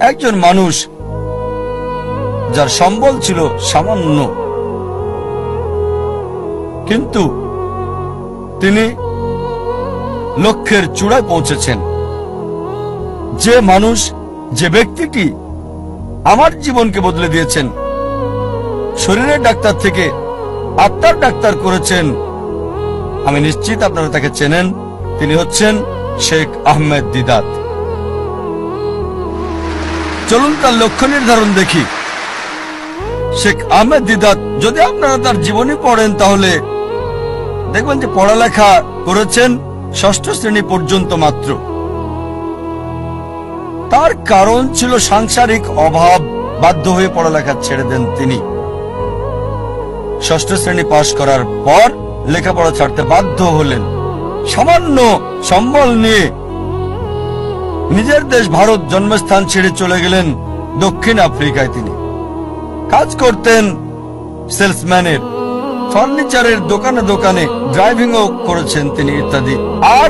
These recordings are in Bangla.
একজন মানুষ যার সম্বল ছিল সামান্য, কিন্তু তিনি লক্ষ্যের চূড়ায় পৌঁছেছেন। যে মানুষ, যে ব্যক্তিটি আমার জীবনকে বদলে দিয়েছেন, শরীরের ডাক্তার থেকে আত্মার ডাক্তার করেছেন, আমি নিশ্চিত আপনারা তাকে চেনেন। তিনি হচ্ছেন শেখ আহমেদ দিদাত। চলুন তার লক্ষ্য নির্ধারণ দেখি। শেখ আহমেদ দিদাত, যদি আপনারা তার জীবনী পড়েন তাহলে দেখবেন যে পড়ালেখা করেছেন 6ষ্ঠ শ্রেণী পর্যন্ত মাত্র। তার কারণ ছিল সাংসারিক অভাব, বাধ্য হয়ে পড়ালেখা ছেড়ে দেন তিনি। 6ষ্ঠ শ্রেণী পাশ করার পর লেখাপড়া ছাড়তে বাধ্য হলেন। সামান্য সম্বল নিয়ে নিজের দেশ ভারত জন্মস্থান ছেড়ে চলে গেলেন দক্ষিণ আফ্রিকায়। তিনি কাজ করতেন সেলসম্যানের, ফার্নিচারের দোকানে দোকানে ড্রাইভিংও করেছেন তিনি ইত্যাদি। আর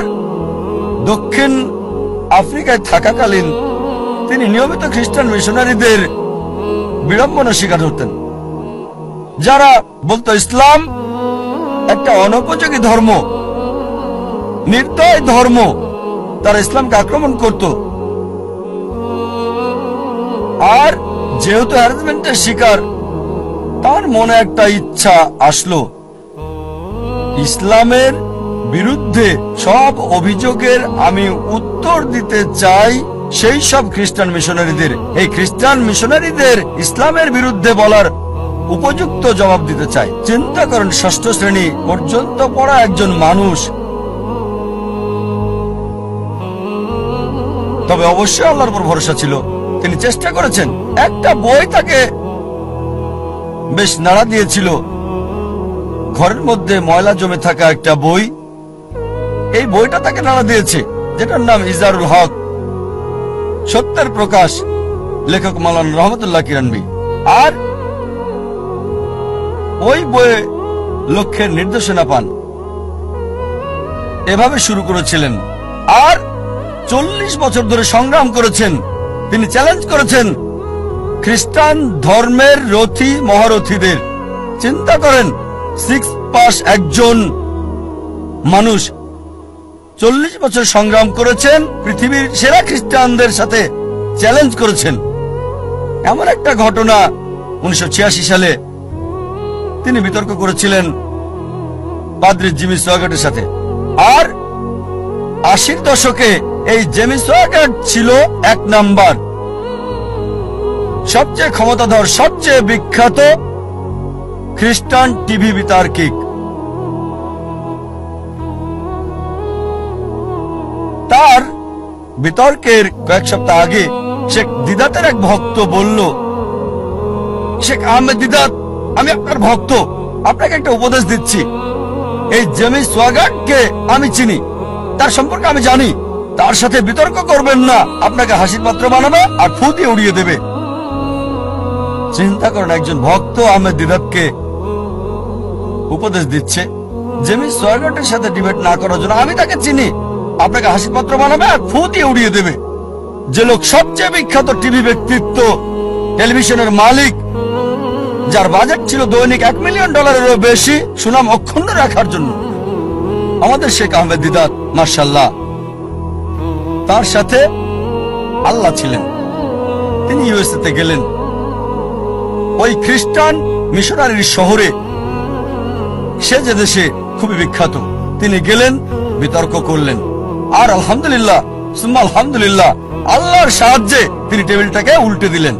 দক্ষিণ আফ্রিকায় থাকাকালীন তিনি নিয়মিত খ্রিস্টান মিশনারিদের বিড়ম্বনা শিকার হতেন, যারা বলতো ইসলাম একটা অনুপযোগী ধর্ম, নির্দয় ধর্ম। তারা ইসলামকে আক্রমণ করত। আর যেহেতু হ্যারাসমেন্টের শিকার, তার মনে একটা ইচ্ছা আসলো, ইসলামের বিরুদ্ধে সব অভিযোগের আমি উত্তর দিতে চাই সেই সব খ্রিস্টান মিশনারিদের। এই খ্রিস্টান মিশনারিদের ইসলামের বিরুদ্ধে বলার উপযুক্ত জবাব দিতে চাই। চিন্তা করেন, 6ষ্ঠ শ্রেণী পর্যন্ত পড়া একজন মানুষ। তবে অবশ্যই আল্লাহর উপর ভরসা ছিল। তিনি চেষ্টা করেছেন। একটা বই তাকে বেশ নাড়া দিয়েছিল। ঘরের মধ্যে ময়লা জমে থাকা একটা বই, এই বইটা তাকে নাড়া দিয়েছে, যেটার নাম ইজারুল হক, সত্যের প্রকাশ, লেখক মাওলানা রহমতুল্লাহ কিরানবী। আর ওই বইয়ে লক্ষ্যের নির্দেশনা পান। এভাবে শুরু করেছিলেন আর 40 বছর ধরে সংগ্রাম করেছেন। তিনি চ্যালেঞ্জ করেছেন খ্রিস্টান ধর্মের রথী মহারথীদের। চিন্তা করেন, 6 পাস একজন মানুষ 40 বছর সংগ্রাম করেছেন, পৃথিবীর সেরা খ্রিস্টানদের সাথে চ্যালেঞ্জ করেছেন। এমন একটা ঘটনা 1986 সালে তিনি বিতর্ক করেছিলেন পাদ্রী জিমি সোয়াগাটের সাথে। আর 80-র দশকে এই জেমি সোয়াগাট ছিল 1 নাম্বার, সবচেয়ে ক্ষমতাধর, সবচেয়ে বিখ্যাত খ্রিস্টান টিভি বিতার্কিক। তার বিতর্কের কয়েক সপ্তাহ আগে শেখ দিদাতের এক ভক্ত বলল, শেখ আহমেদ দিদাত, আমি আপনার ভক্ত, আপনাকে একটা উপদেশ দিচ্ছি। এই জেমি সোয়াগাটকে আমি চিনি, তার সম্পর্কে আমি জানি। তার সাথে বিতর্ক করবেন না, আপনাকে হাসির পাত্র বানাবে আর ফু দিয়ে উড়িয়ে দেবে। চিন্তা করেন, একজন ভক্ত আহমেদ দিদাতকে উপদেশ দিচ্ছে জেমি সোয়াগাটের সাথে ডিবেট না করার জন্য। আমি তাকে চিনি, আপনাকে হাসির পাত্র বানাবে আর ফু দিয়ে উড়িয়ে দেবে। যে লোক সবচেয়ে বিখ্যাত টিভি ব্যক্তিত্ব, টেলিভিশনের মালিক, যার বাজেট ছিল দৈনিক $1 মিলিয়ন বেশি সুনাম অক্ষুণ্ণ রাখার জন্য, আমাদের শেখ আহমেদ দিদাত, মাশাআল্লাহ, তার সাথে আল্লাহ ছিলেন। তিনি ইউএসএ তে গেলেন, ওই খ্রিস্টান মিশনারির শহরে, সে যে দেশে খুবই বিখ্যাত। তিনি গেলেন, বিতর্ক করলেন, আর আলহামদুলিল্লাহ সুম্মা আলহামদুলিল্লাহ, আল্লাহর সাহায্যে তিনি টেবিলটাকে উল্টে দিলেন।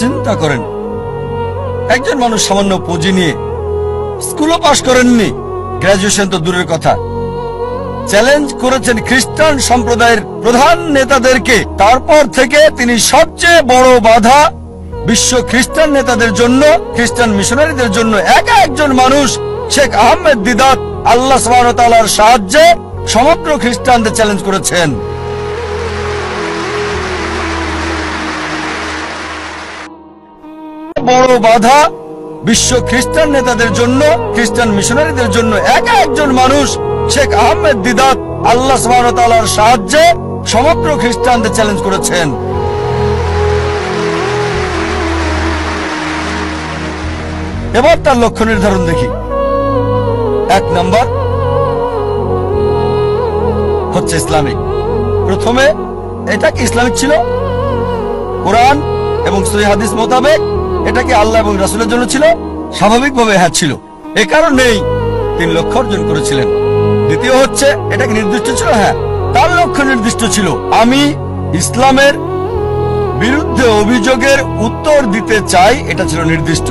চিন্তা করেন, একজন মানুষ সামান্য পুঁজি নিয়ে, স্কুলও পাশ করেননি, গ্রাজুয়েশন তো দূরের কথা, চ্যালেঞ্জ করেছেন খ্রিস্টান সম্প্রদায়ের প্রধান নেতাদেরকে। তারপর থেকে তিনি সবচেয়ে বড় বাধা বিশ্ব খ্রিস্টান নেতাদের জন্য, খ্রিস্টান মিশনারিদের জন্য। একা একজন মানুষ শেখ আহমেদ দিদাত আল্লাহ সুবহানাহু ওয়া তাআলার সাহায্যে সমগ্র খ্রিস্টানদের চ্যালেঞ্জ করেছেন। বড় বাধা বিশ্ব খ্রিস্টান নেতাদের জন্য, খ্রিস্টান মিশনারিদের জন্য। একা একজন মানুষ শেখ আহমেদ দিদাত আল্লাহ সুবহানাহু ওয়া তাআলার সাহায্যে সমগ্র খ্রিস্টানদের চ্যালেঞ্জ করেছেন। এবার তার লক্ষ্য নির্ধারণ দেখি। 1 নম্বর হচ্ছে ইসলামিক। প্রথমে এটা কি ইসলামিক ছিল? কোরআন এবং সহিহ হাদিস মোতাবেক এটা কি আল্লাহ এবং রাসূলের জন্য ছিল? স্বাভাবিকভাবে হ্যাঁ ছিল। এ কারণেই 3 লক্ষ্য অর্জন করেছিলেন। দ্বিতীয় হচ্ছে এটা কি নির্দিষ্ট ছিল? হ্যাঁ, তার লক্ষ্য নির্দিষ্ট ছিল। আমি ইসলামের বিরুদ্ধে অভিযোগের উত্তর দিতে চাই, এটা ছিল নির্দিষ্ট।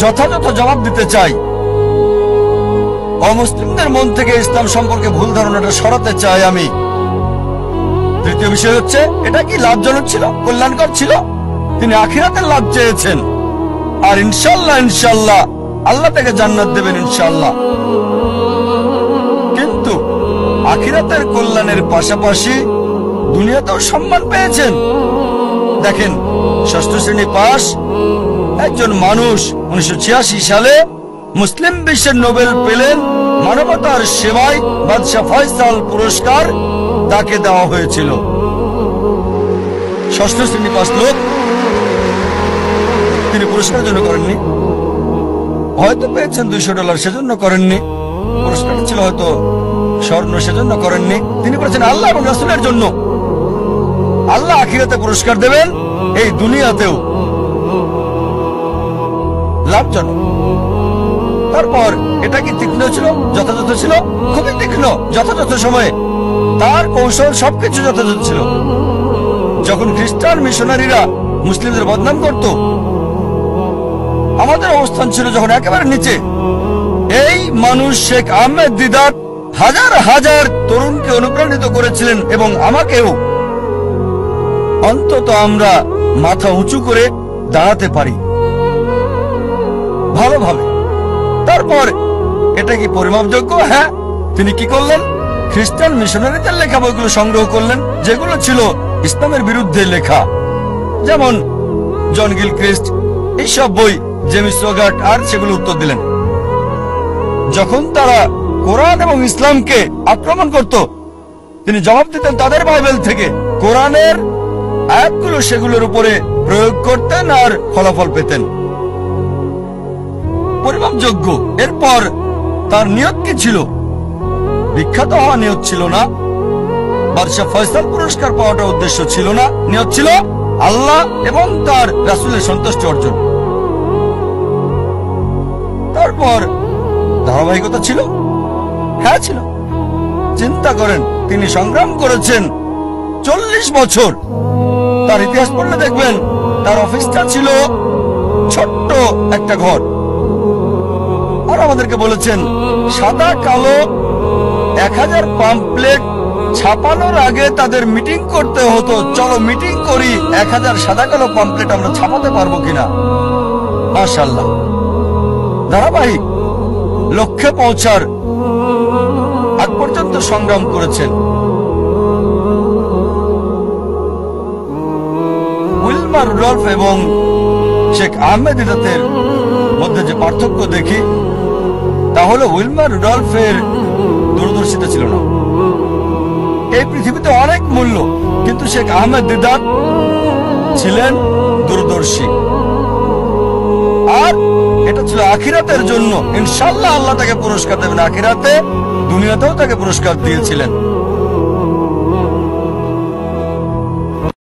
যথাযথ জবাব দিতে চাই। অমুসলিমদের মন থেকে ইসলাম সম্পর্কে ভুল ধারণাটা সরাতে চাই আমি। তৃতীয় বিষয় হচ্ছে এটা কি লাভজনক ছিল, কল্যাণকর ছিল? তিনি আখিরাতের লাভ চেয়েছেন, আর ইনশাআল্লাহ ইনশাআল্লাহ আল্লাহ তাকে জান্নাত দেবেন ইনশাআল্লাহ। কিন্তু আখিরাতের কল্যাণের পাশাপাশি দুনিয়াতেও সম্মান পেয়েছেন। দেখেন, 6ষ্ঠ শ্রেণী পাস একজন মানুষ 1986 সালে মুসলিম বিশ্বের নোবেল পেলেন মানবতার সেবায় বাদশাহ ফয়সাল পুরস্কার তাকে দেওয়া হয়েছিল। 6ষ্ঠ শ্রেণী পাস লোক, তিনি পুরস্কারের জন্য করেননি। হয়তো পেয়েছেন $200, সেজন্য করেননি। পুরস্কার ছিল হয়তো স্বর্ণ, সেজন্য করেননি। তিনি করেছেন আল্লাহ এবং রাসূলের জন্য। আল্লাহ আখিরাতে পুরস্কার দেবেন, এই দুনিয়াতেও লাভজনক। তারপর এটা কি তীক্ষ্ণ ছিল, যথাযথ ছিল? খুবই তীক্ষ্ণ, যথাযথ সময়ে তার কৌশল সবকিছু যথাযথ ছিল। যখন খ্রিস্টান মিশনারিরা মুসলিমদের বদনাম করত, আমাদের অবস্থান ছিল যখন একেবারে নিচে। এই মানুষ শেখ আহমেদ দিদাত হাজার হাজার তরুণকে অনুপ্রাণিত করেছিলেন এবং আমাকেও। অন্তত আমরা মাথা উঁচু করে দাঁড়াতে পারি ভালোভাবে। তারপর এটা কি পরিমাপযোগ্য? হ্যাঁ। তিনি কি করলেন? খ্রিস্টান মিশনারিদের লেখা বইগুলো সংগ্রহ করলেন, যেগুলো ছিল ইসলামের বিরুদ্ধে লেখা, যেমন জন গিলক্রিস্ট, এইসব বই, জেমস সোগার্ট, আর সেগুলো উত্তর দিলেন। যখন তারা কোরআন এবং ইসলামকে আক্রমণ করত, তিনি জবাব দিতেন তাদের বাইবেল থেকে। কোরআনের আয়াতগুলো সেগুলোর উপরে প্রয়োগ করতেন আর ফলাফল পেতেন পরিমাপযোগ্য। এরপর তার নিয়ত কি ছিল? বিখ্যাত হওয়া নিয়ত ছিল না। বাদশাহ ফয়সাল পুরস্কার পাওয়াটা উদ্দেশ্য ছিল না। নিয়ত ছিল আল্লাহ এবং তার রাসূলের সন্তুষ্টি অর্জন। তারপর ধারাবাহিকতা ছিল? হ্যাঁ ছিল। চিন্তা করেন, তিনি সংগ্রাম করেছেন 40 বছর। তার ইতিহাস পড়লে দেখবেন তার অফিসটা ছিল ছোট্ট একটা ঘর। আর আমাদেরকে বলেছেন সাদা কালো 1000 পাম্পলেট ছাপানোর আগে তাদের মিটিং করতে হতো। চলো মিটিং করি, 1000 সাদা কালো পাম্পলেট আমরা ছাপাতে পারবো কিনা। মাশাআল্লাহ, ধারাবাহিক লক্ষ্যে পৌঁছার আগ পর্যন্ত সংগ্রাম করেছেন। উইলমার রুডলফ এবং শেখ আহমেদ দিদাতের মধ্যে যে পার্থক্য দেখি, তা হলো উইলমার রুডলফের দূরদর্শিতা ছিল না। এই পৃথিবীতে অনেক মূল্য, কিন্তু শেখ আহমেদ দিদাত ছিলেন দূরদর্শী। আর এটা ছিল আখিরাতের জন্য। ইনশাআল্লাহ আল্লাহ তাকে পুরস্কার দেবেন আখিরাতে, দুনিয়াতেও তাকে পুরস্কার দিয়েছিলেন।